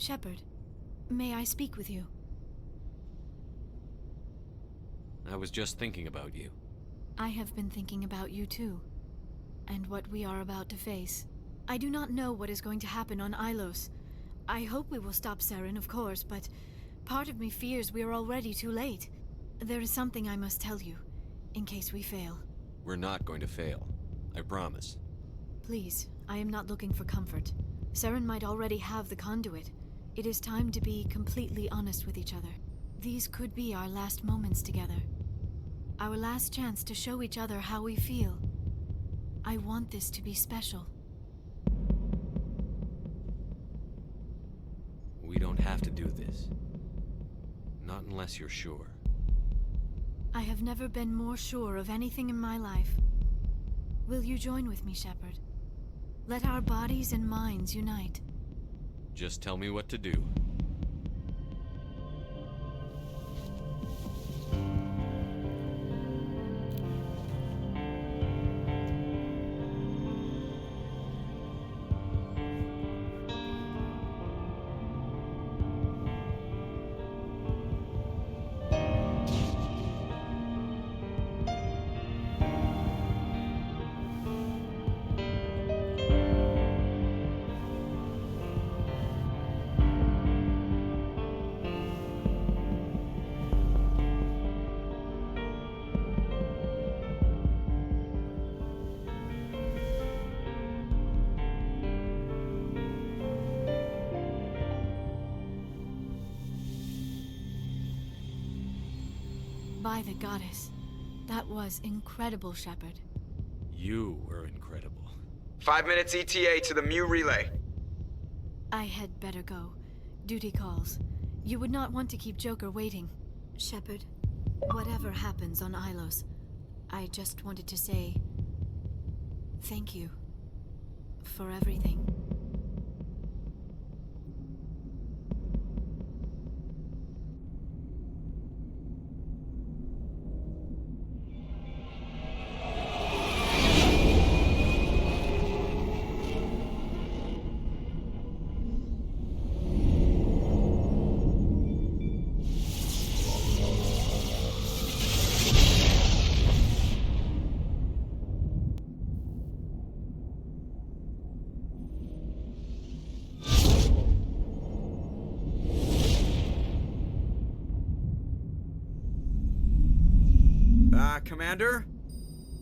Shepard, may I speak with you? I was just thinking about you. I have been thinking about you too, and what we are about to face. I do not know what is going to happen on Ilos. I hope we will stop Saren, of course, but part of me fears we are already too late. There is something I must tell you, in case we fail. We're not going to fail. I promise. Please, I am not looking for comfort. Saren might already have the conduit. It is time to be completely honest with each other. These could be our last moments together. Our last chance to show each other how we feel. I want this to be special. We don't have to do this. Not unless you're sure. I have never been more sure of anything in my life. Will you join with me, Shepard? Let our bodies and minds unite. Just tell me what to do. By the goddess. That was incredible, Shepard. You were incredible. 5 minutes ETA to the Mu relay. I had better go. Duty calls. You would not want to keep Joker waiting. Shepard, whatever happens on Ilos, I just wanted to say thank you for everything. Commander?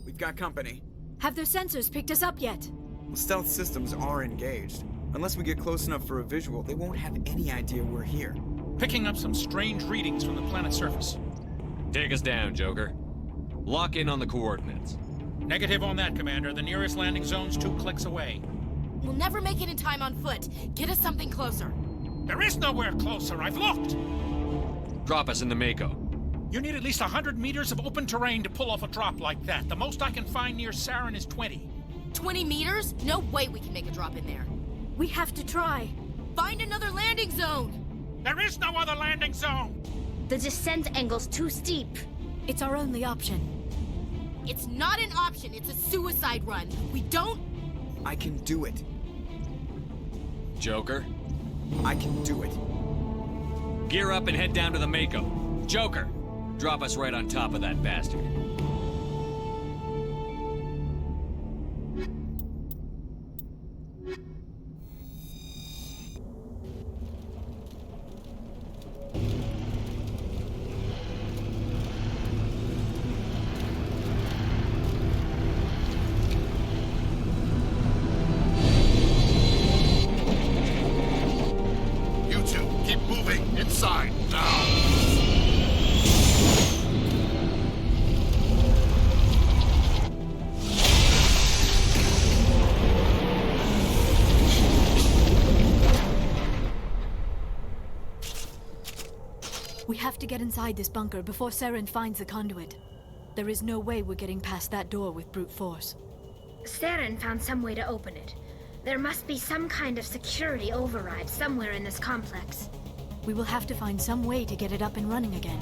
We've got company. Have their sensors picked us up yet? The stealth systems are engaged. Unless we get close enough for a visual, they won't have any idea we're here. Picking up some strange readings from the planet's surface. Take us down, Joker. Lock in on the coordinates. Negative on that, Commander. The nearest landing zone's 2 clicks away. We'll never make it in time on foot. Get us something closer. There is nowhere closer. I've looked. Drop us in the Mako. You need at least 100 meters of open terrain to pull off a drop like that. The most I can find near Saren is 20. 20 meters? No way we can make a drop in there. We have to try. Find another landing zone! There is no other landing zone! The descent angle's too steep. It's our only option. It's not an option, it's a suicide run. We don't... I can do it. Joker, I can do it. gear up and head down to the Mako. Joker, drop us right on top of that bastard. You two, keep moving inside now. We have to get inside this bunker before Saren finds the conduit. There is no way we're getting past that door with brute force. Saren found some way to open it. There must be some kind of security override somewhere in this complex. We will have to find some way to get it up and running again.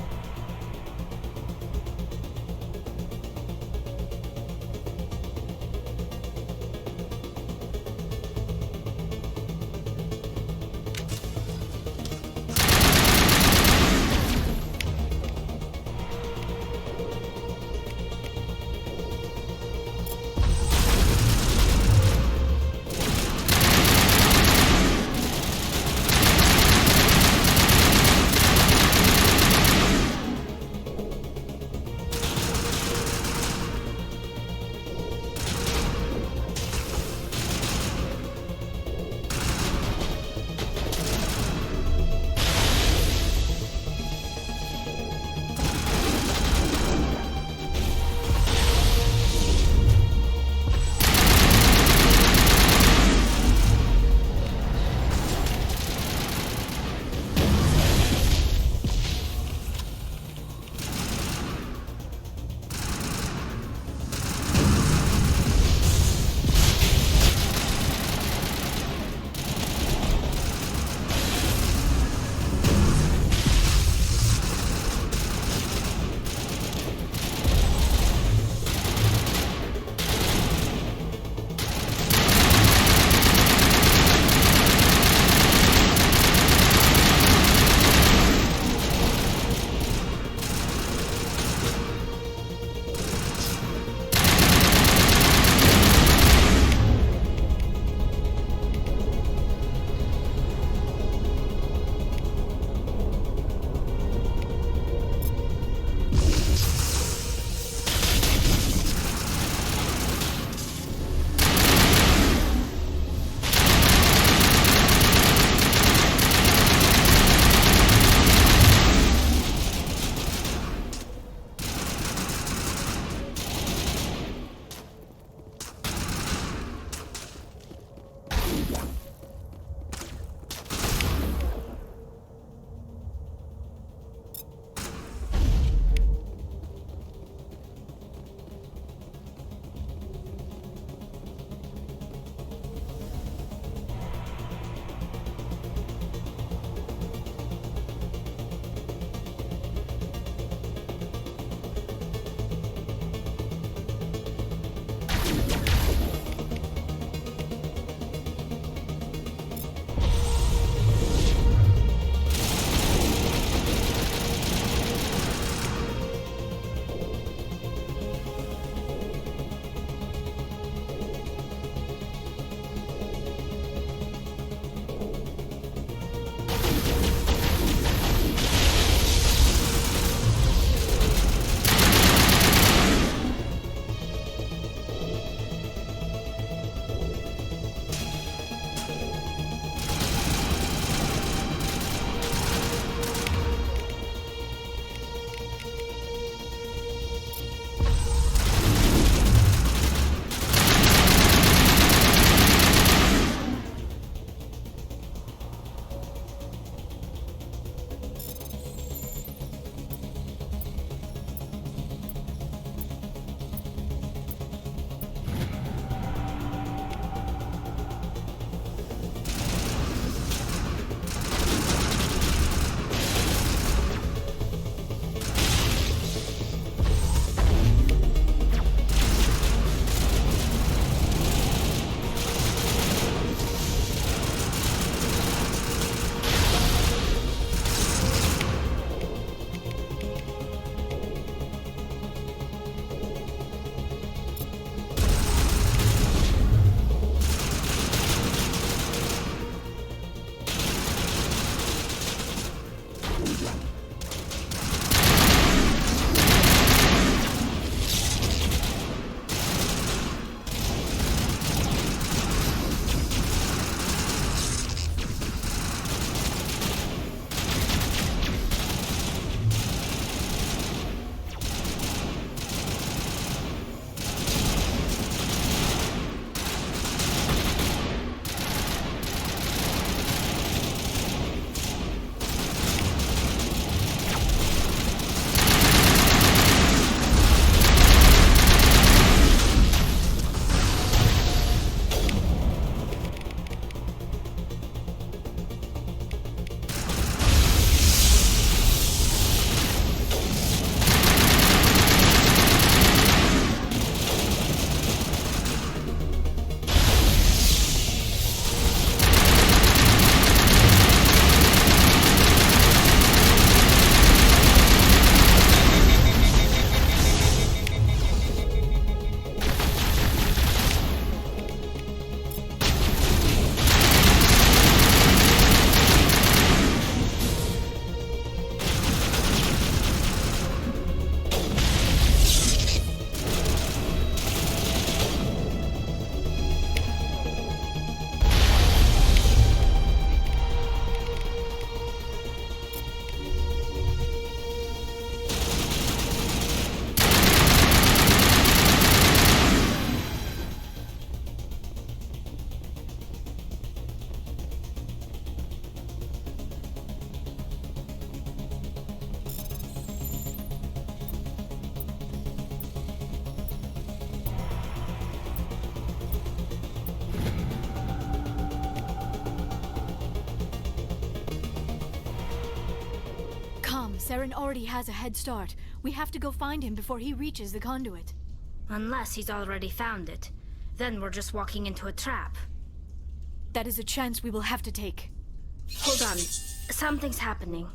Saren already has a head start. We have to go find him before he reaches the conduit. Unless he's already found it. Then we're just walking into a trap. That is a chance we will have to take. Hold on. Something's happening.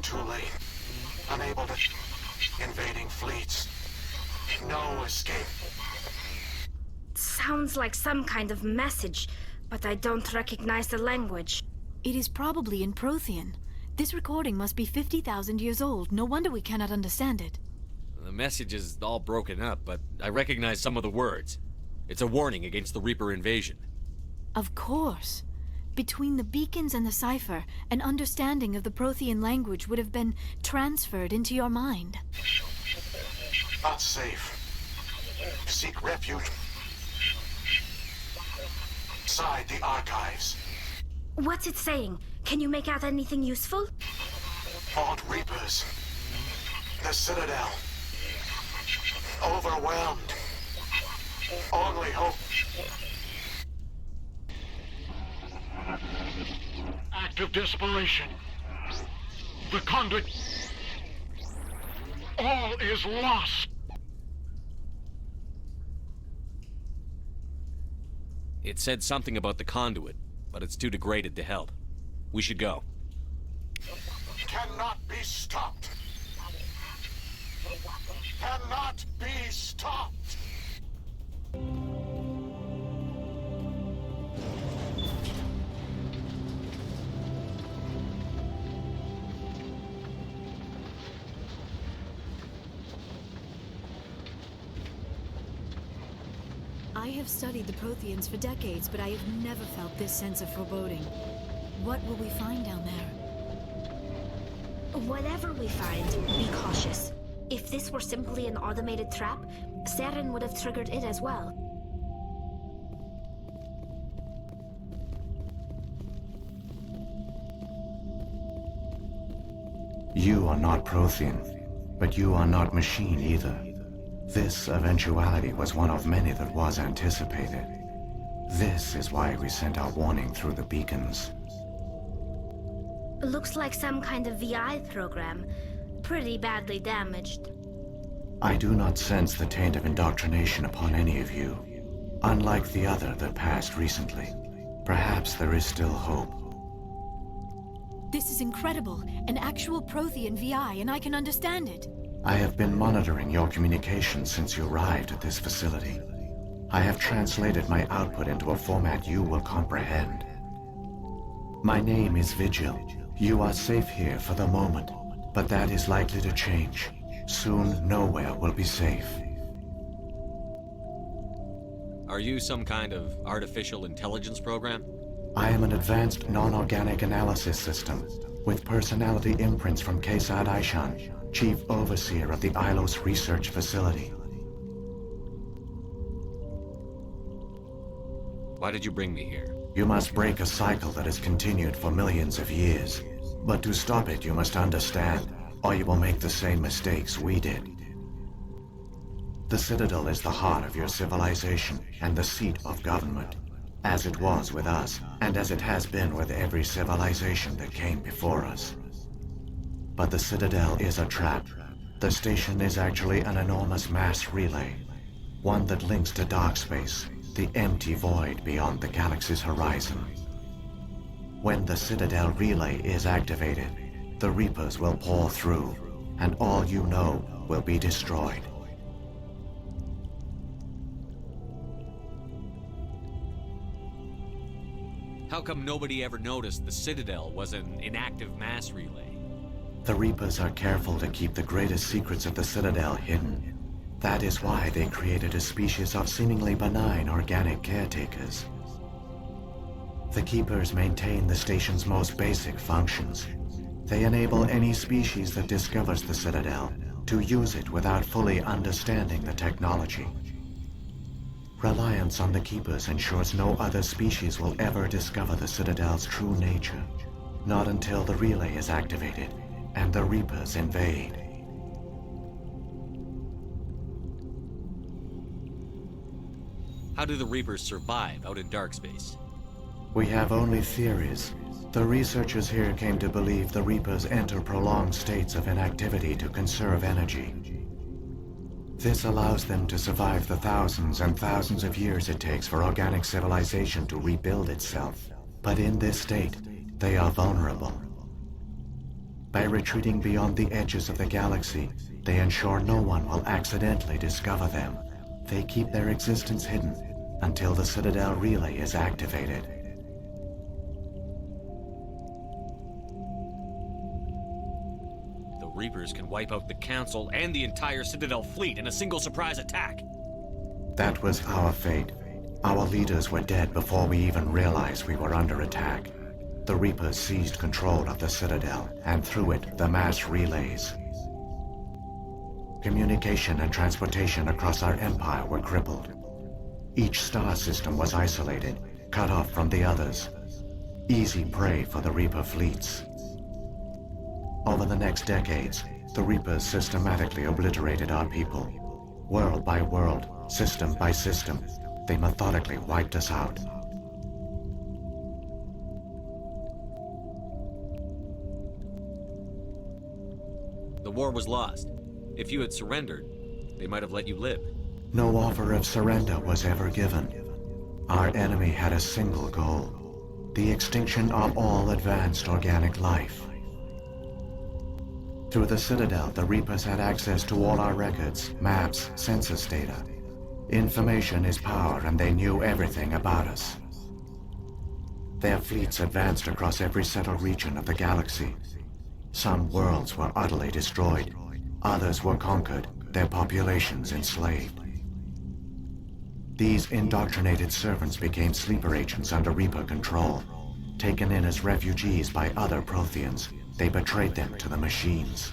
Too late. Unable to... Invading fleets. No escape. Sounds like some kind of message, but I don't recognize the language. It is probably in Prothean. This recording must be 50,000 years old. No wonder we cannot understand it. The message is all broken up, but I recognize some of the words. It's a warning against the Reaper invasion. Of course. Between the beacons and the cipher, an understanding of the Prothean language would have been transferred into your mind. Not safe. Seek refuge. Inside the archives. What's it saying? Can you make out anything useful? Fought Reapers. The Citadel. Overwhelmed. Only hope. Act of desperation. The conduit. All is lost. It said something about the conduit, but it's too degraded to help. We should go. Cannot be stopped. Cannot be stopped. I have studied the Protheans for decades, but I have never felt this sense of foreboding. What will we find down there? Whatever we find, be cautious. If this were simply an automated trap, Saren would have triggered it as well. You are not Prothean, but you are not machine either. This eventuality was one of many that was anticipated. This is why we sent our warning through the beacons. Looks like some kind of VI program. Pretty badly damaged. I do not sense the taint of indoctrination upon any of you. Unlike the other that passed recently. Perhaps there is still hope. This is incredible. An actual Prothean VI, and I can understand it. I have been monitoring your communications since you arrived at this facility. I have translated my output into a format you will comprehend. My name is Vigil. You are safe here for the moment, but that is likely to change. Soon, nowhere will be safe. Are you some kind of artificial intelligence program? I am an advanced non-organic analysis system, with personality imprints from Kesad Aishan, Chief Overseer of the Ilos Research Facility. Why did you bring me here? You must break a cycle that has continued for millions of years. But to stop it, you must understand, or you will make the same mistakes we did. The Citadel is the heart of your civilization and the seat of government, as it was with us, and as it has been with every civilization that came before us. But the Citadel is a trap. The station is actually an enormous mass relay, one that links to dark space, the empty void beyond the galaxy's horizon. When the Citadel relay is activated, the Reapers will pour through, and all you know will be destroyed. How come nobody ever noticed the Citadel was an inactive mass relay? The Reapers are careful to keep the greatest secrets of the Citadel hidden. That is why they created a species of seemingly benign organic caretakers. The Keepers maintain the station's most basic functions. They enable any species that discovers the Citadel to use it without fully understanding the technology. Reliance on the Keepers ensures no other species will ever discover the Citadel's true nature. Not until the relay is activated and the Reapers invade. How do the Reapers survive out in dark space? We have only theories. The researchers here came to believe the Reapers enter prolonged states of inactivity to conserve energy. This allows them to survive the thousands and thousands of years it takes for organic civilization to rebuild itself. But in this state, they are vulnerable. By retreating beyond the edges of the galaxy, they ensure no one will accidentally discover them. They keep their existence hidden until the Citadel relay is activated. The Reapers can wipe out the Council and the entire Citadel fleet in a single surprise attack. That was our fate. Our leaders were dead before we even realized we were under attack. The Reapers seized control of the Citadel, and through it, the mass relays. Communication and transportation across our empire were crippled. Each star system was isolated, cut off from the others. Easy prey for the Reaper fleets. Over the next decades, the Reapers systematically obliterated our people. World by world, system by system, they methodically wiped us out. The war was lost. If you had surrendered, they might have let you live. No offer of surrender was ever given. Our enemy had a single goal: the extinction of all advanced organic life. Through the Citadel, the Reapers had access to all our records, maps, census data. Information is power, and they knew everything about us. Their fleets advanced across every settled region of the galaxy. Some worlds were utterly destroyed. Others were conquered, their populations enslaved. These indoctrinated servants became sleeper agents under Reaper control. Taken in as refugees by other Protheans, they betrayed them to the machines.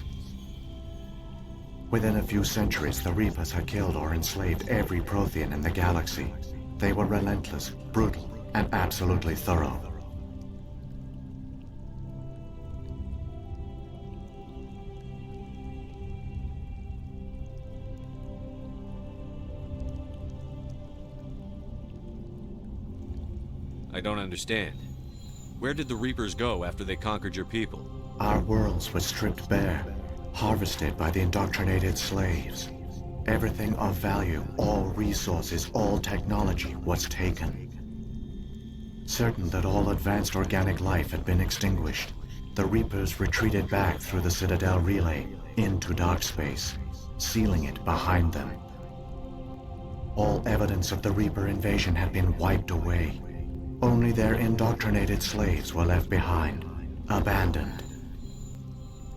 Within a few centuries, the Reapers had killed or enslaved every Prothean in the galaxy. They were relentless, brutal, and absolutely thorough. I don't understand. Where did the Reapers go after they conquered your people? Our worlds were stripped bare, harvested by the indoctrinated slaves. Everything of value, all resources, all technology was taken. Certain that all advanced organic life had been extinguished, the Reapers retreated back through the Citadel relay into dark space, sealing it behind them. All evidence of the Reaper invasion had been wiped away. Only their indoctrinated slaves were left behind, abandoned.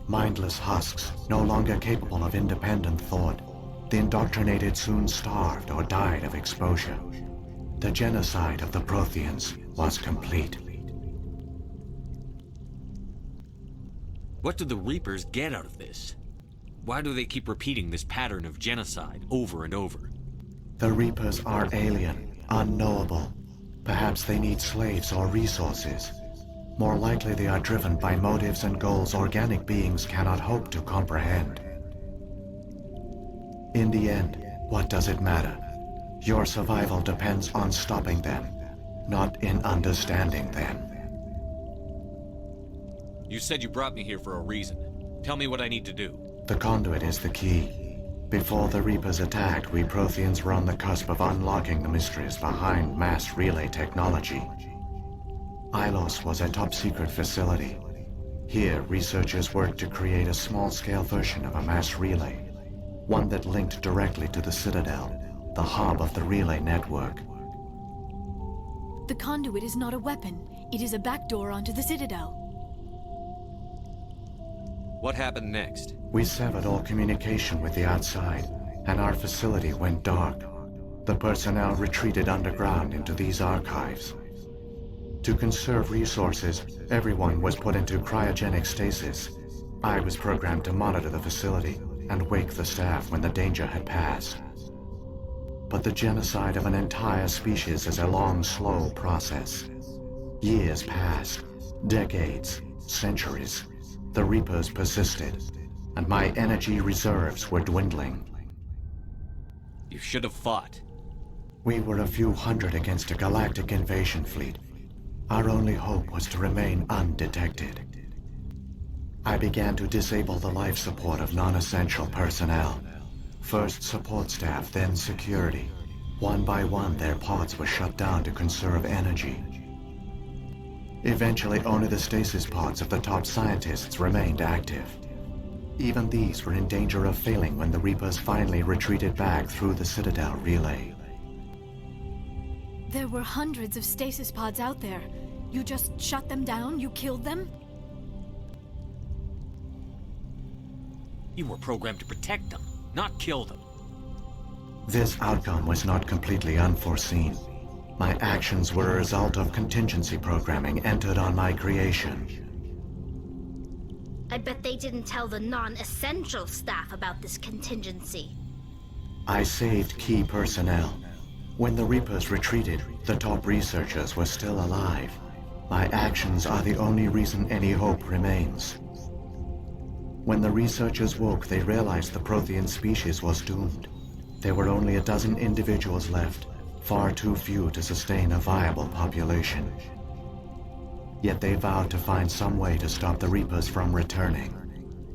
Mindless husks, no longer capable of independent thought, the indoctrinated soon starved or died of exposure. The genocide of the Protheans was complete. What do the Reapers get out of this? Why do they keep repeating this pattern of genocide over and over? The Reapers are alien, unknowable. Perhaps they need slaves or resources. More likely they are driven by motives and goals organic beings cannot hope to comprehend. In the end, what does it matter? Your survival depends on stopping them, not in understanding them. You said you brought me here for a reason. Tell me what I need to do. The conduit is the key. Before the Reapers attacked, we Protheans were on the cusp of unlocking the mysteries behind mass relay technology. Ilos was a top-secret facility. Here, researchers worked to create a small-scale version of a mass relay, one that linked directly to the Citadel, the hub of the relay network. The conduit is not a weapon. It is a backdoor onto the Citadel. What happened next? We severed all communication with the outside, and our facility went dark. The personnel retreated underground into these archives. To conserve resources, everyone was put into cryogenic stasis. I was programmed to monitor the facility and wake the staff when the danger had passed. But the genocide of an entire species is a long, slow process. Years passed, decades, centuries. The Reapers persisted, and my energy reserves were dwindling. You should have fought. We were a few hundred against a galactic invasion fleet. Our only hope was to remain undetected. I began to disable the life support of non-essential personnel. First support staff, then security. One by one, their pods were shut down to conserve energy. Eventually, only the stasis pods of the top scientists remained active. Even these were in danger of failing when the Reapers finally retreated back through the Citadel relay. There were hundreds of stasis pods out there. You just shut them down? You killed them? You were programmed to protect them, not kill them. This outcome was not completely unforeseen. My actions were a result of contingency programming entered on my creation. I bet they didn't tell the non-essential staff about this contingency. I saved key personnel. When the Reapers retreated, the top researchers were still alive. My actions are the only reason any hope remains. When the researchers woke, they realized the Prothean species was doomed. There were only a dozen individuals left, far too few to sustain a viable population. Yet they vowed to find some way to stop the Reapers from returning,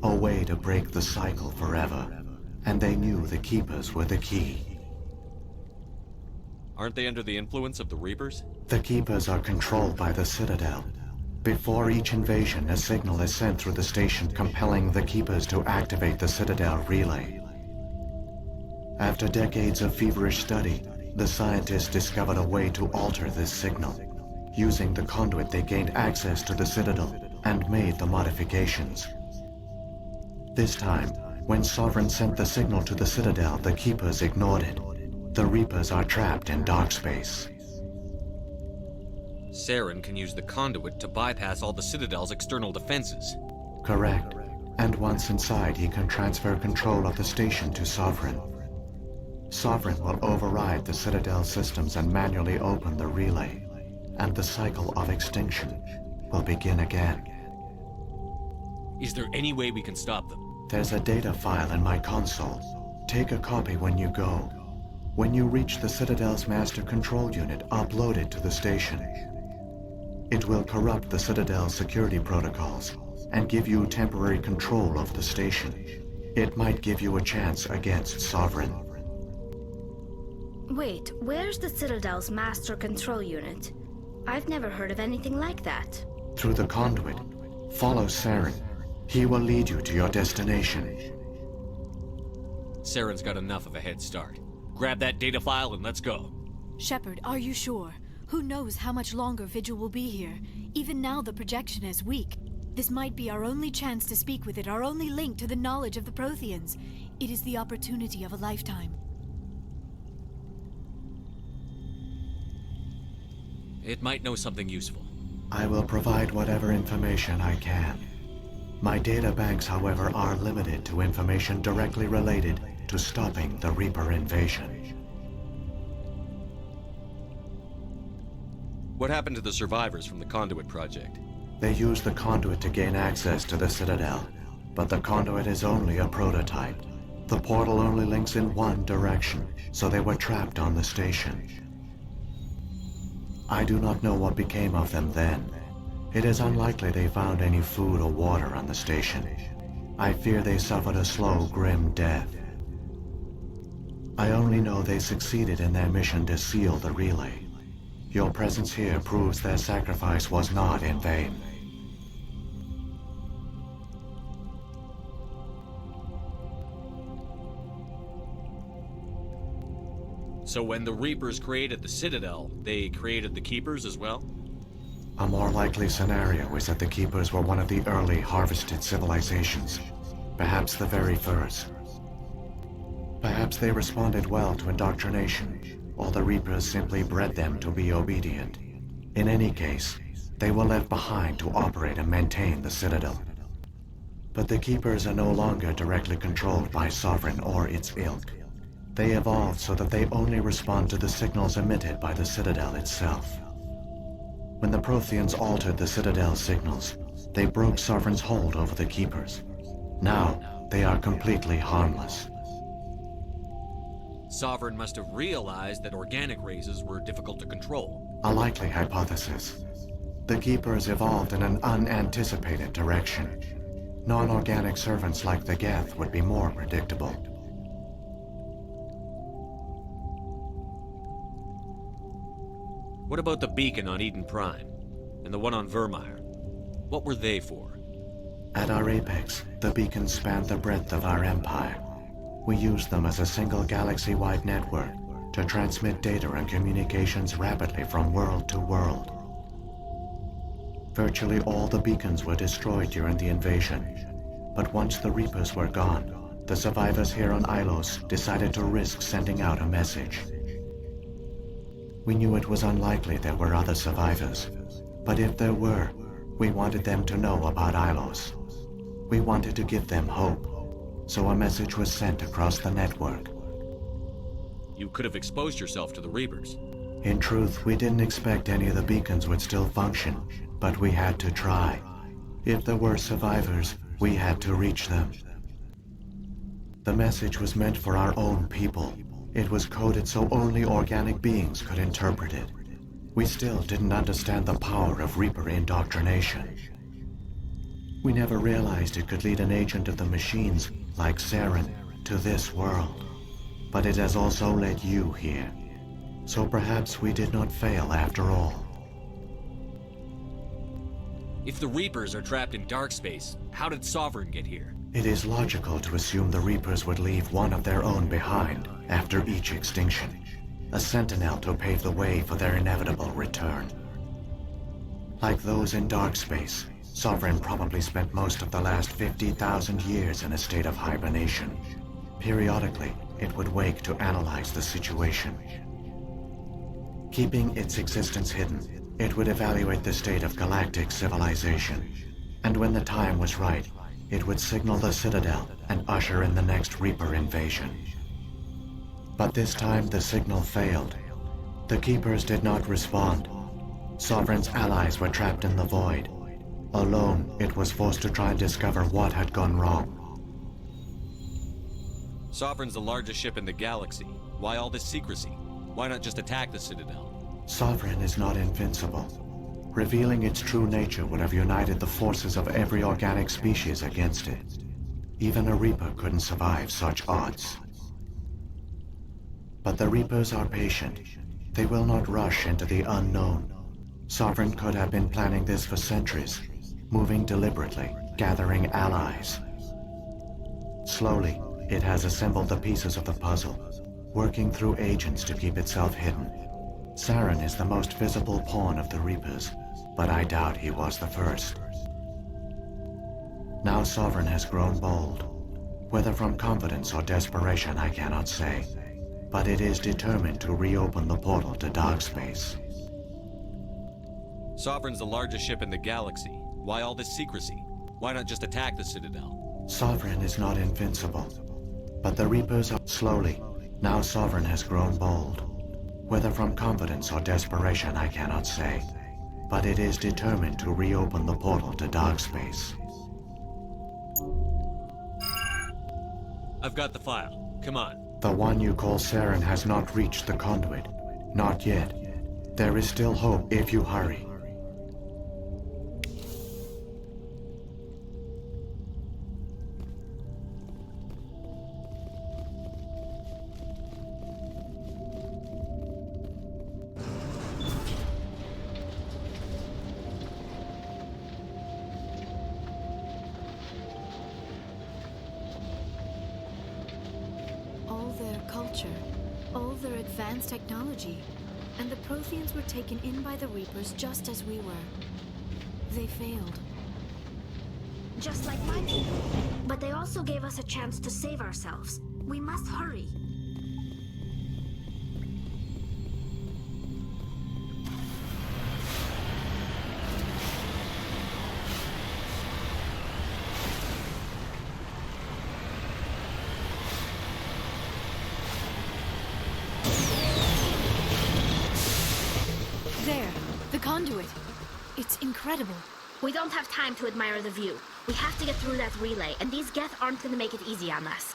a way to break the cycle forever. And they knew the Keepers were the key. Aren't they under the influence of the Reapers? The Keepers are controlled by the Citadel. Before each invasion, a signal is sent through the station compelling the Keepers to activate the Citadel relay. After decades of feverish study, the scientists discovered a way to alter this signal. Using the conduit, they gained access to the Citadel and made the modifications. This time, when Sovereign sent the signal to the Citadel, the Keepers ignored it. The Reapers are trapped in dark space. Saren can use the conduit to bypass all the Citadel's external defenses. Correct. And once inside, he can transfer control of the station to Sovereign. Sovereign will override the Citadel systems and manually open the relay. And the cycle of extinction will begin again. Is there any way we can stop them? There's a data file in my console. Take a copy when you go. When you reach the Citadel's master control unit, upload it to the station. It will corrupt the Citadel's security protocols and give you temporary control of the station. It might give you a chance against Sovereign. Wait, where's the Citadel's master control unit? I've never heard of anything like that. Through the conduit, follow Saren. He will lead you to your destination. Saren's got enough of a head start. Grab that data file and let's go. Shepard, are you sure? Who knows how much longer Vigil will be here? Even now the projection is weak. This might be our only chance to speak with it, our only link to the knowledge of the Protheans. It is the opportunity of a lifetime. It might know something useful. I will provide whatever information I can. My data banks, however, are limited to information directly related to stopping the Reaper invasion. What happened to the survivors from the Conduit project? They used the conduit to gain access to the Citadel, but the conduit is only a prototype. The portal only links in one direction, so they were trapped on the station. I do not know what became of them then. It is unlikely they found any food or water on the station. I fear they suffered a slow, grim death. I only know they succeeded in their mission to seal the relay. Your presence here proves their sacrifice was not in vain. So when the Reapers created the Citadel, they created the Keepers as well? A more likely scenario is that the Keepers were one of the early harvested civilizations, perhaps the very first. Perhaps they responded well to indoctrination, or the Reapers simply bred them to be obedient. In any case, they were left behind to operate and maintain the Citadel. But the Keepers are no longer directly controlled by Sovereign or its ilk. They evolved so that they only respond to the signals emitted by the Citadel itself. When the Protheans altered the Citadel's signals, they broke Sovereign's hold over the Keepers. Now, they are completely harmless. Sovereign must have realized that organic races were difficult to control. A likely hypothesis. the Keepers evolved in an unanticipated direction. Non-organic servants like the Geth would be more predictable. What about the beacon on Eden Prime? And the one on Vermeer? What were they for? At our apex, the beacons spanned the breadth of our empire. We used them as a single galaxy-wide network to transmit data and communications rapidly from world to world. Virtually all the beacons were destroyed during the invasion, but once the Reapers were gone, the survivors here on Ilos decided to risk sending out a message. We knew it was unlikely there were other survivors, but if there were, we wanted them to know about Ilos. We wanted to give them hope, so a message was sent across the network. You could have exposed yourself to the Reapers. In truth, we didn't expect any of the beacons would still function, but we had to try. If there were survivors, we had to reach them. The message was meant for our own people. It was coded so only organic beings could interpret it. We still didn't understand the power of Reaper indoctrination. We never realized it could lead an agent of the machines, like Saren, to this world. But it has also led you here. So perhaps we did not fail after all. If the Reapers are trapped in dark space, how did Sovereign get here? It is logical to assume the Reapers would leave one of their own behind after each extinction. A sentinel to pave the way for their inevitable return. Like those in dark space, Sovereign probably spent most of the last 50,000 years in a state of hibernation. Periodically, it would wake to analyze the situation. Keeping its existence hidden, it would evaluate the state of galactic civilization. And when the time was right, it would signal the Citadel and usher in the next Reaper invasion. But this time the signal failed. The Keepers did not respond. Sovereign's allies were trapped in the void. Alone, it was forced to try and discover what had gone wrong. Sovereign's the largest ship in the galaxy. Why all this secrecy? Why not just attack the Citadel? Sovereign is not invincible. Revealing its true nature would have united the forces of every organic species against it. Even a Reaper couldn't survive such odds. But the Reapers are patient. They will not rush into the unknown. Sovereign could have been planning this for centuries, moving deliberately, gathering allies. Slowly, it has assembled the pieces of the puzzle, working through agents to keep itself hidden. Saren is the most visible pawn of the Reapers, but I doubt he was the first. Now Sovereign has grown bold. Whether from confidence or desperation, I cannot say. But it is determined to reopen the portal to dark space. Sovereign's the largest ship in the galaxy. Why all this secrecy? Why not just attack the Citadel? Sovereign is not invincible. But the Reapers are slowly. Now Sovereign has grown bold. Whether from confidence or desperation, I cannot say. But it is determined to reopen the portal to dark space. I've got the file. Come on. The one you call Saren has not reached the conduit. Not yet. There is still hope if you hurry. All their advanced technology, and the Protheans were taken in by the Reapers just as we were. They failed. Just like my people. But they also gave us a chance to save ourselves. We must hurry. There, the conduit. It's incredible. We don't have time to admire the view. We have to get through that relay, and these Geth aren't gonna make it easy on us.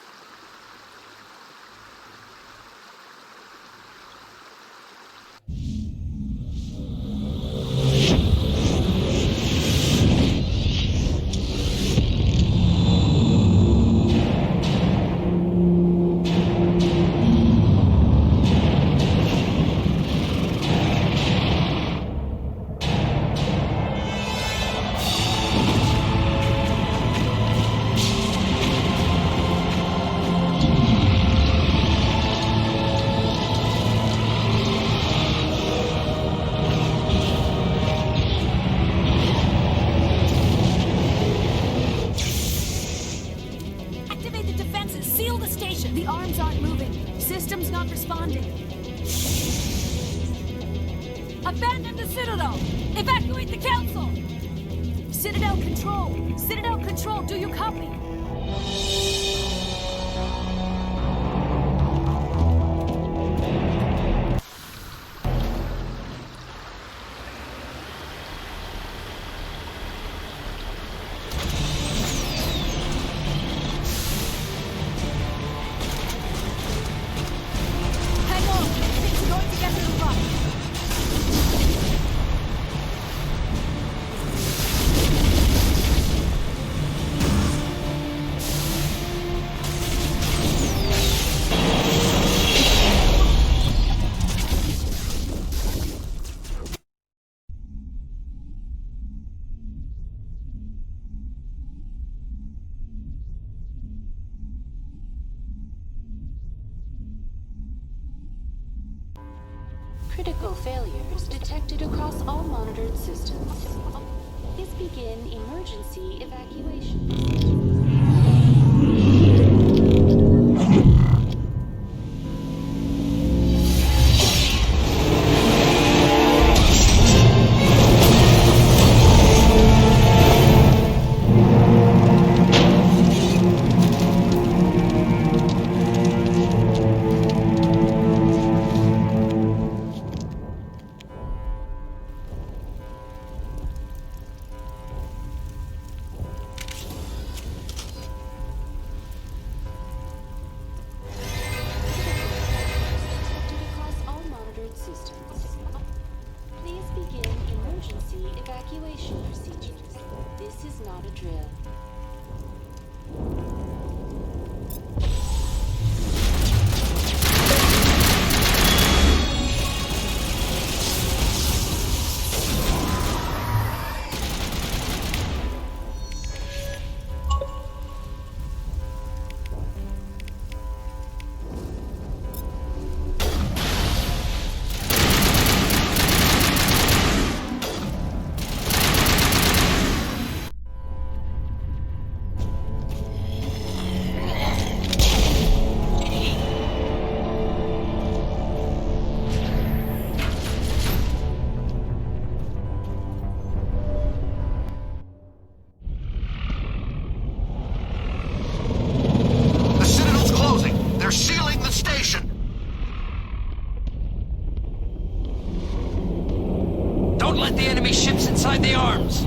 Abandon the Citadel! Evacuate the Council! Citadel Control! Citadel Control, do you copy? Hang on! Things are going together to run! Critical failures detected across all monitored systems. Please begin emergency evacuation. Detected across all monitored systems. Please begin emergency evacuation procedures. This is not a drill. The Citadel's closing. They're sealing the station. Don't let the enemy ships inside the arms!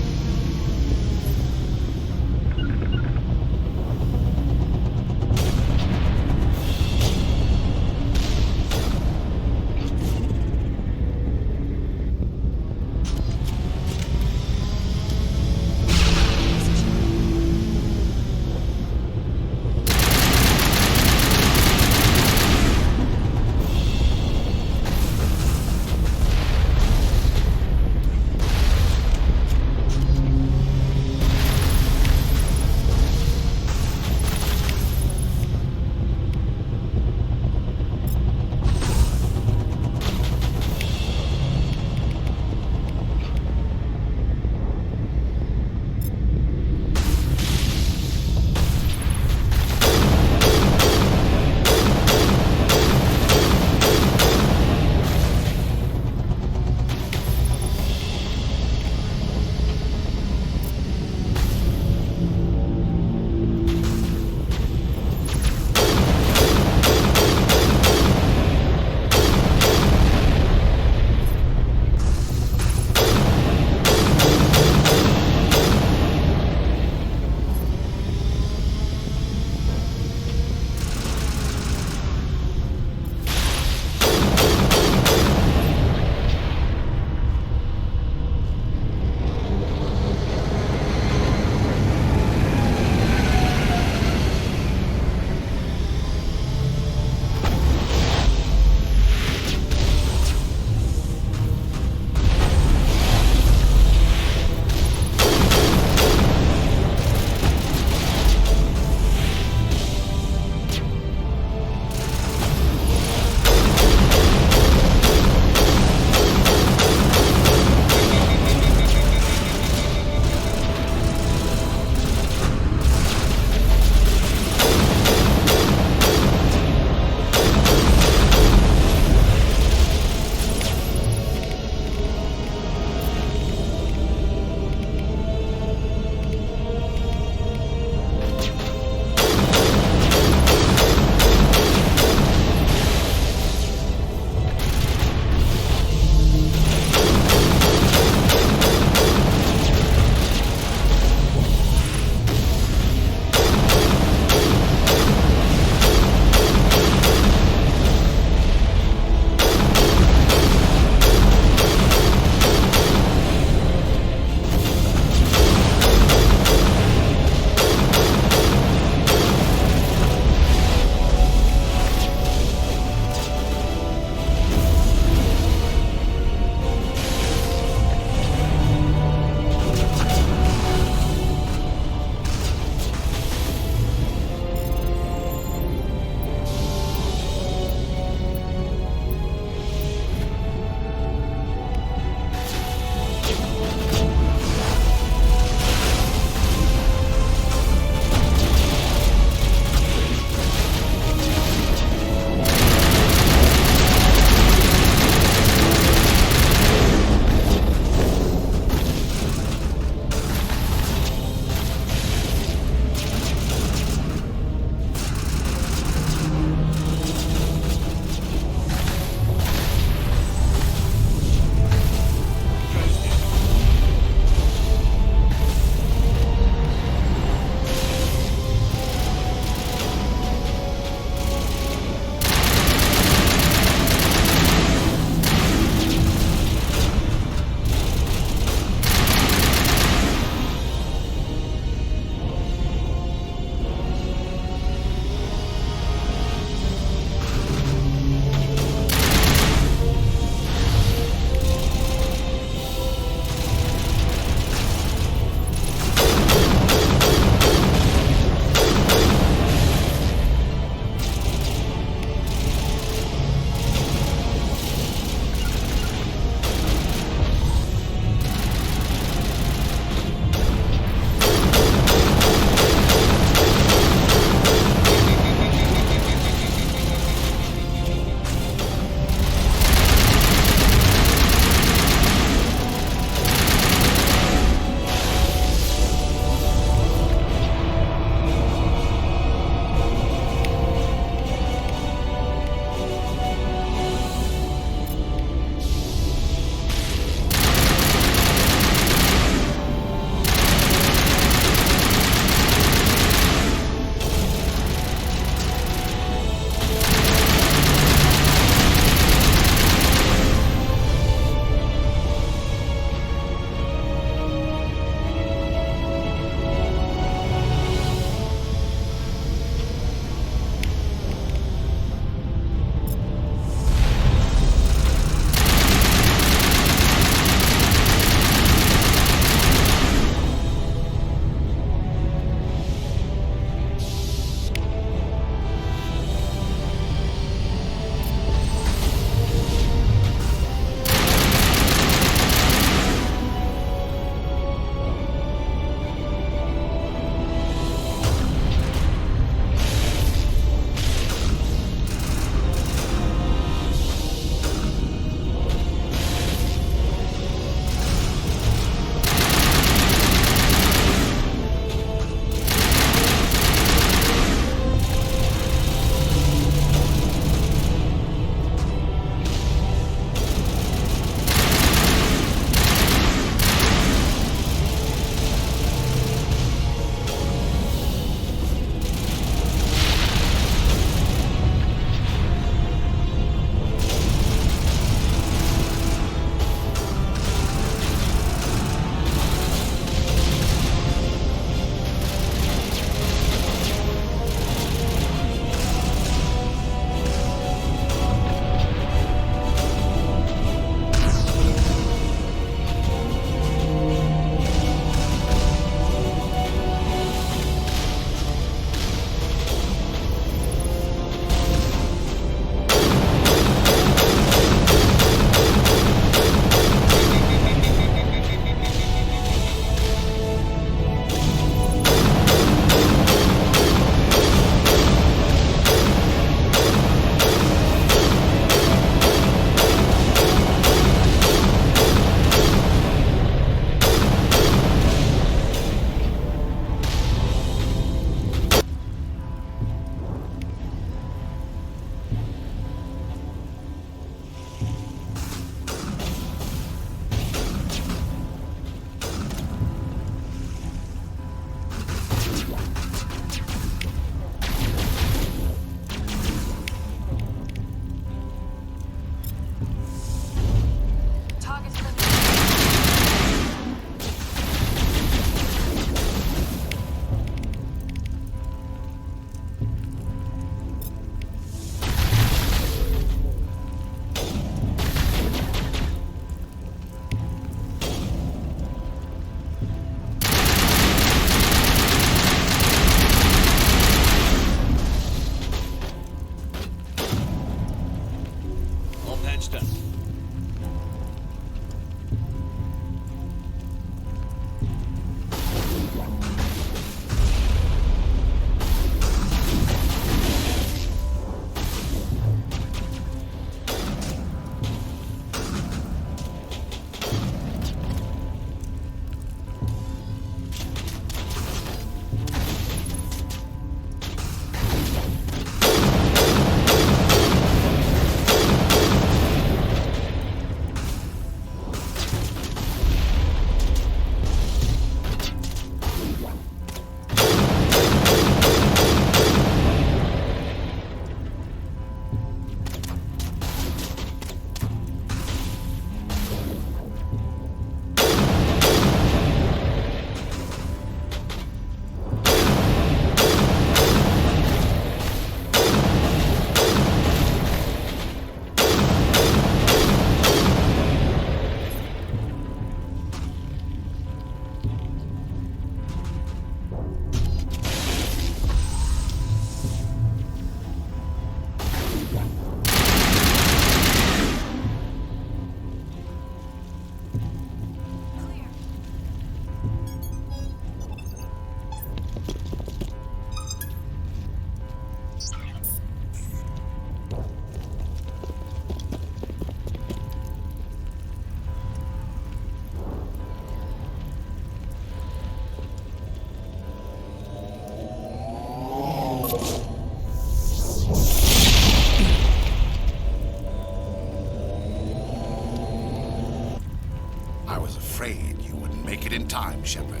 I was afraid you wouldn't make it in time, Shepard.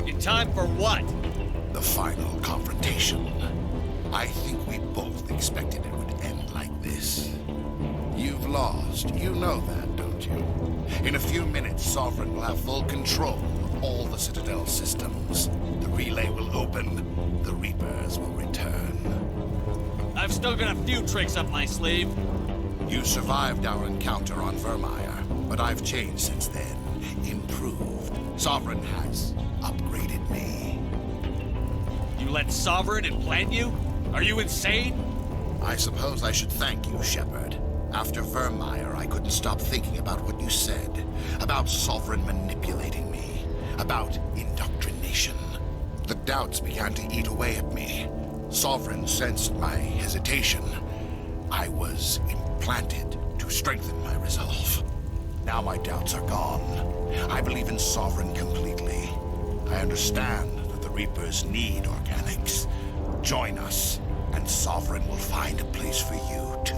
In time for what? The final confrontation. I think we both expected it would end like this. You've lost. You know that, don't you? In a few minutes, Sovereign will have full control of all the Citadel systems. The relay will open. The Reapers will return. I've still got a few tricks up my sleeve. You survived our encounter on Vermeer, but I've changed since then. Improved. Sovereign has upgraded me. You let Sovereign implant you? Are you insane? I suppose I should thank you, Shepard. After Vermeer, I couldn't stop thinking about what you said. About Sovereign manipulating me. About indoctrination. The doubts began to eat away at me. Sovereign sensed my hesitation. I was implanted to strengthen my resolve. Now my doubts are gone. I believe in Sovereign completely. I understand that the Reapers need organics. Join us, and Sovereign will find a place for you, too.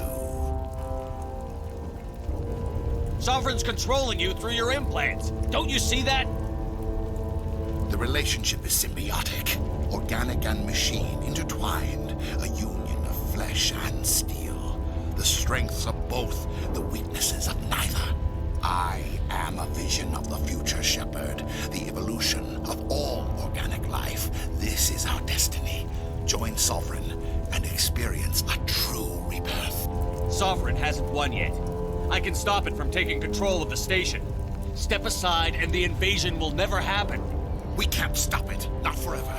Sovereign's controlling you through your implants. Don't you see that? The relationship is symbiotic. Organic and machine intertwined. A union of flesh and steel. The strengths of both, the weaknesses of neither. I am a vision of the future, Shepard. The evolution of all organic life. This is our destiny. Join Sovereign and experience a true rebirth. Sovereign hasn't won yet. I can stop it from taking control of the station. Step aside and the invasion will never happen. We can't stop it. Not forever.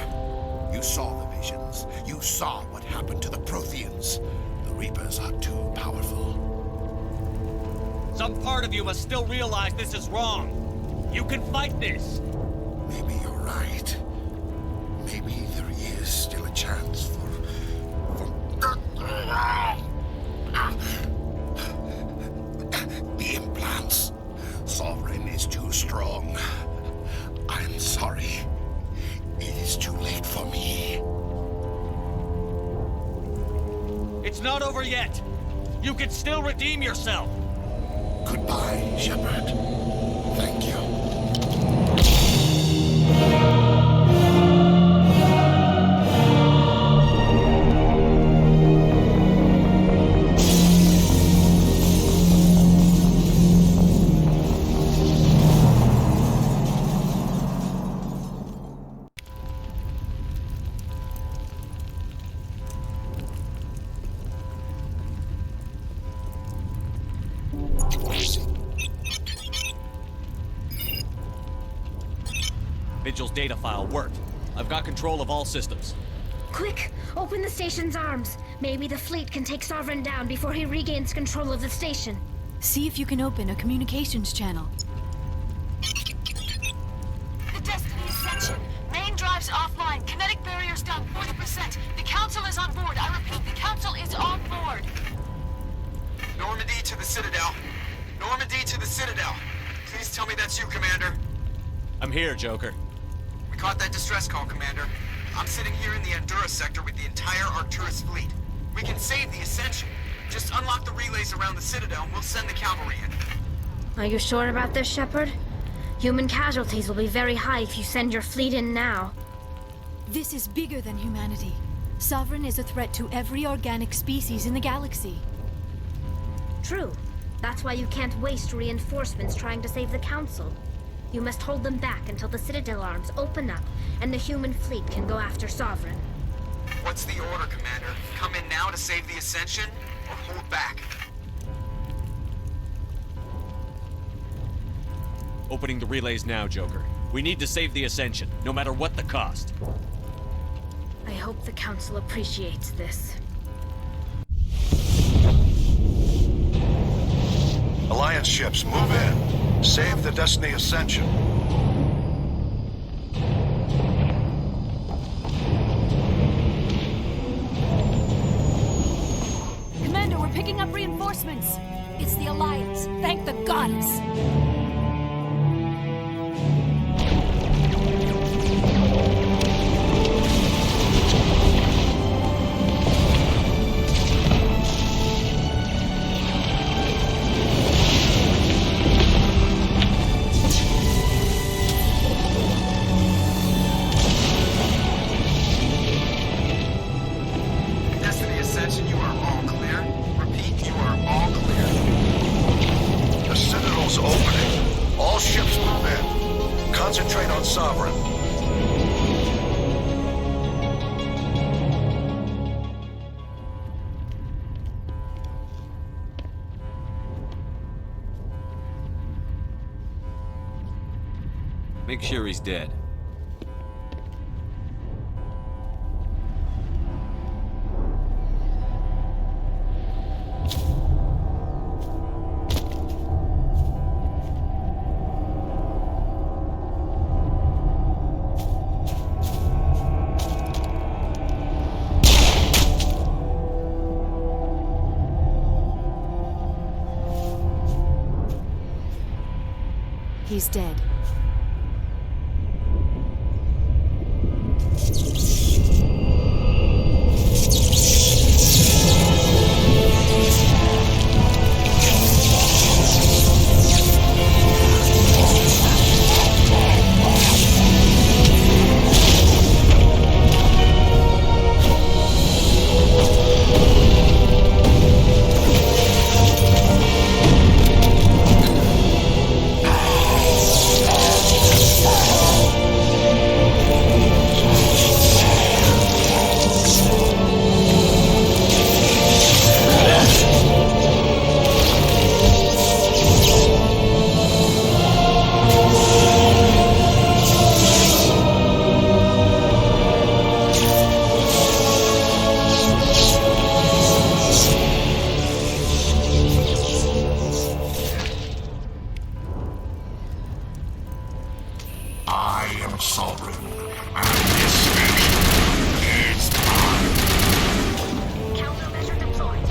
You saw the visions. You saw what happened to the Protheans. The Reapers are too powerful. Some part of you must still realize this is wrong. You can fight this. Maybe you're right. Maybe there is still a chance for... The implants. Sovereign is too strong. I'm sorry. It is too late for me. It's not over yet. You can still redeem yourself. Goodbye, Shepard. Thank you. Vigil's data file worked. I've got control of all systems. Quick! Open the station's arms. Maybe the fleet can take Sovereign down before he regains control of the station. See if you can open a communications channel. The Destiny Ascension. Main drives offline. Kinetic barriers down 40%. The Council is on board. I repeat, the Council is on board. Normandy to the Citadel. Normandy to the Citadel. Please tell me that's you, Commander. I'm here, Joker. We caught that distress call, Commander. I'm sitting here in the Endura sector with the entire Arcturus fleet. We can save the Ascension. Just unlock the relays around the Citadel and we'll send the cavalry in. Are you sure about this, Shepard? Human casualties will be very high if you send your fleet in now. This is bigger than humanity. Sovereign is a threat to every organic species in the galaxy. True. That's why you can't waste reinforcements trying to save the Council. You must hold them back until the Citadel arms open up and the human fleet can go after Sovereign. What's the order, Commander? Come in now to save the Ascension, or hold back? Opening the relays now, Joker. We need to save the Ascension, no matter what the cost. I hope the Council appreciates this. Alliance ships, move in. Save the Destiny Ascension. Commander, we're picking up reinforcements. It's the Alliance. Thank the goddess. concentrate on Sovereign. Make sure he's dead. He's dead. I am Sovereign, and this station is mine. Countermeasure deployed.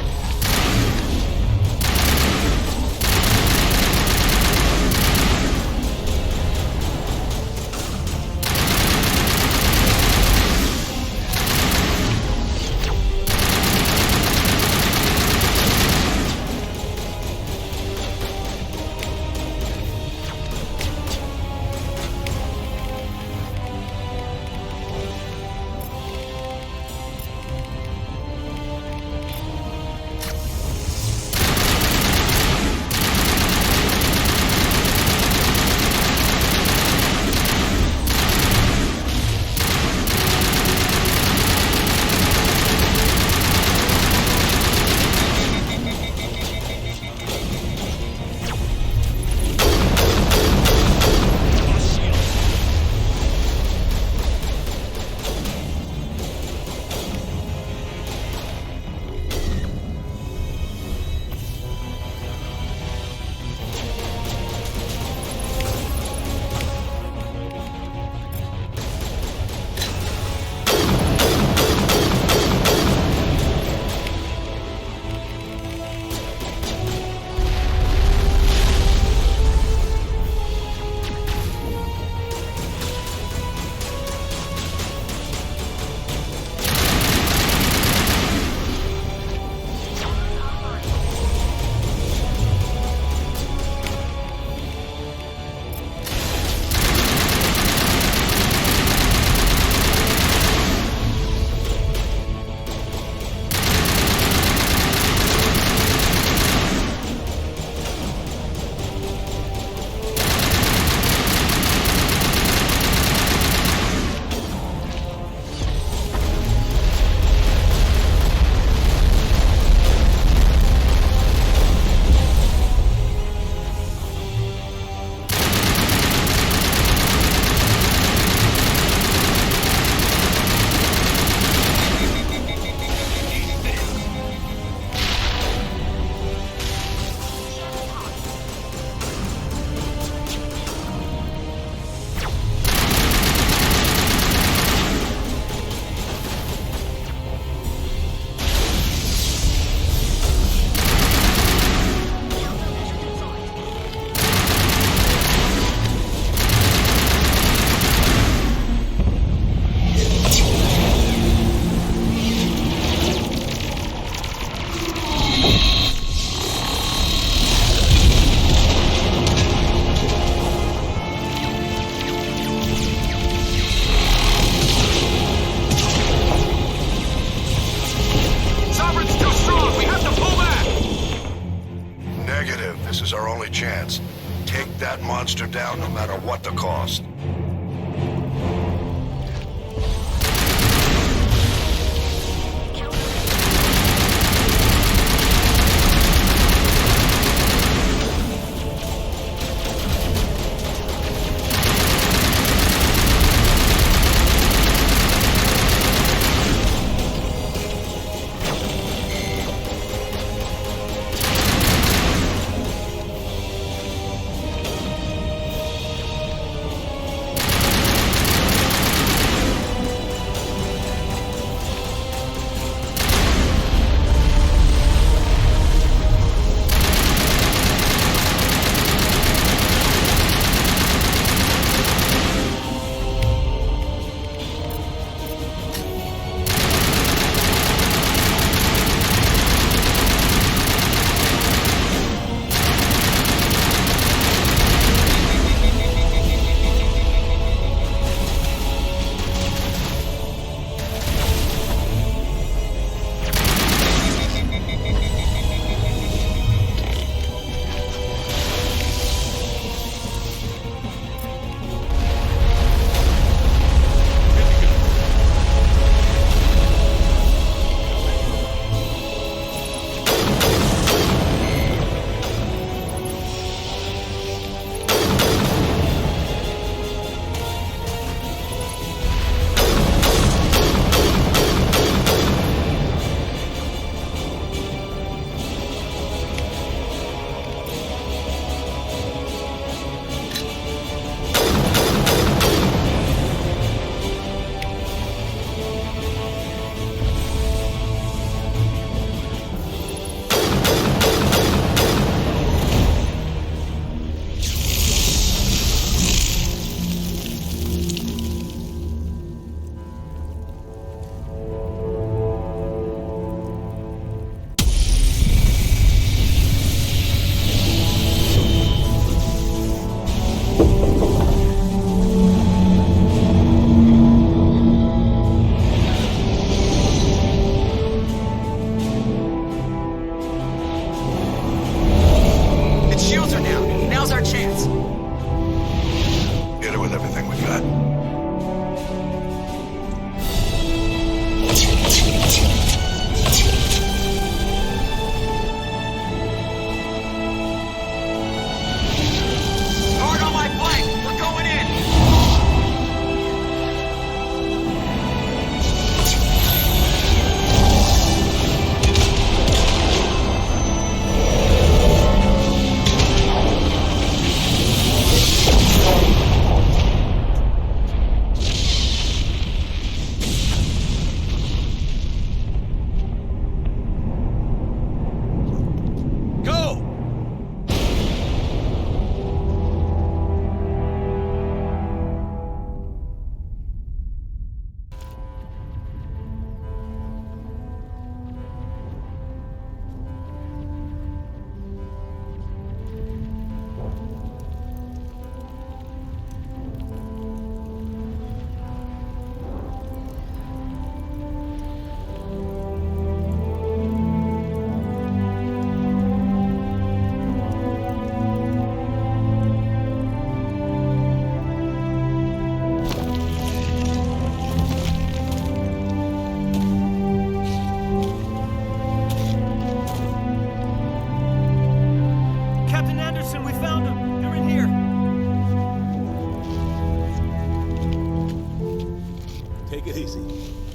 monster down no matter what the cost.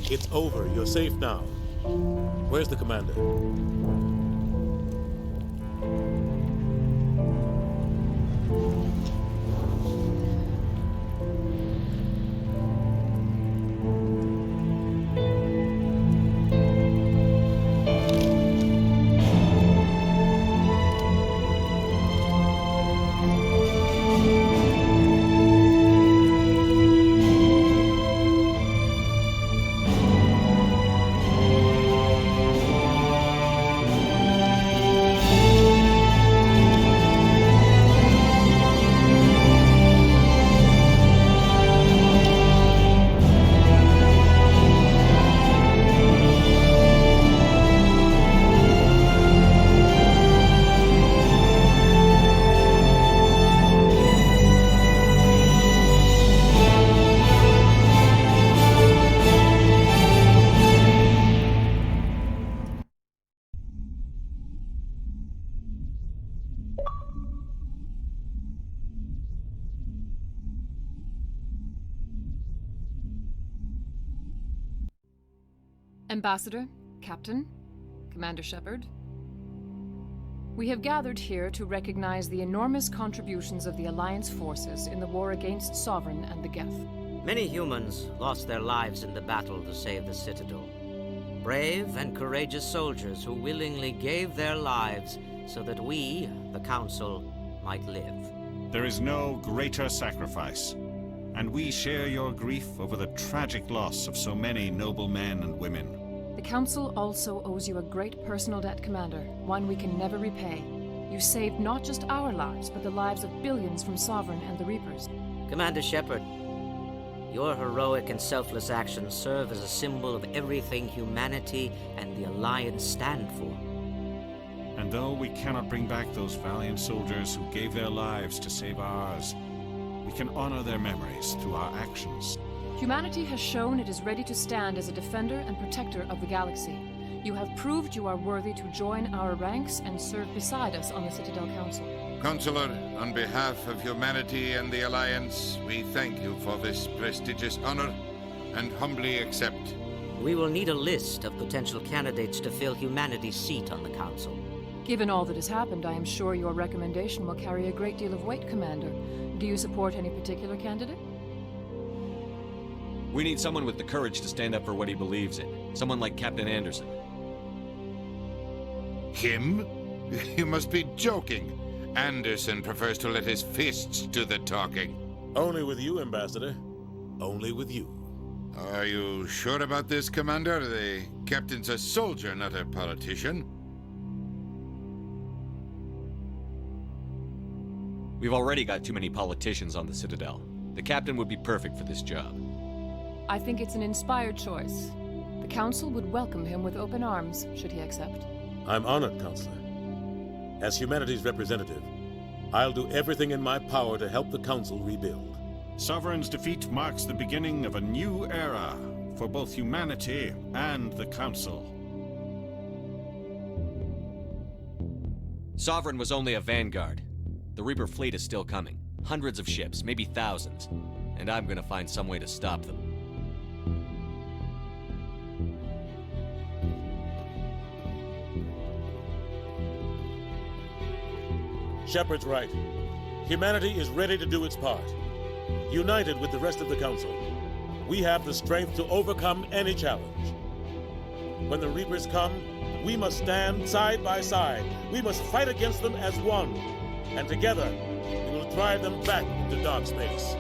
It's over. You're safe now. Where's the commander? Ambassador, Captain, Commander Shepard. We have gathered here to recognize the enormous contributions of the Alliance forces in the war against Sovereign and the Geth. Many humans lost their lives in the battle to save the Citadel. Brave and courageous soldiers who willingly gave their lives so that we, the Council, might live. There is no greater sacrifice, and we share your grief over the tragic loss of so many noble men and women. The Council also owes you a great personal debt, Commander, one we can never repay. You saved not just our lives, but the lives of billions from Sovereign and the Reapers. Commander Shepard, your heroic and selfless actions serve as a symbol of everything humanity and the Alliance stand for. And though we cannot bring back those valiant soldiers who gave their lives to save ours, we can honor their memories through our actions. Humanity has shown it is ready to stand as a defender and protector of the galaxy. You have proved you are worthy to join our ranks and serve beside us on the Citadel Council. Counselor, on behalf of humanity and the Alliance, we thank you for this prestigious honor and humbly accept. We will need a list of potential candidates to fill humanity's seat on the Council. Given all that has happened, I am sure your recommendation will carry a great deal of weight, Commander. Do you support any particular candidate? We need someone with the courage to stand up for what he believes in. Someone like Captain Anderson. Him? You must be joking. Anderson prefers to let his fists do the talking. Only with you, Ambassador. Only with you. Are you sure about this, Commander? The captain's a soldier, not a politician. We've already got too many politicians on the Citadel. The captain would be perfect for this job. I think it's an inspired choice. The Council would welcome him with open arms, should he accept. I'm honored, Counselor. As humanity's representative, I'll do everything in my power to help the Council rebuild. Sovereign's defeat marks the beginning of a new era for both humanity and the Council. Sovereign was only a vanguard. The Reaper fleet is still coming. Hundreds of ships, maybe thousands. And I'm gonna find some way to stop them. Shepard's right. Humanity is ready to do its part. United with the rest of the Council, we have the strength to overcome any challenge. When the Reapers come, we must stand side by side. We must fight against them as one. And together, we will drive them back into dark space.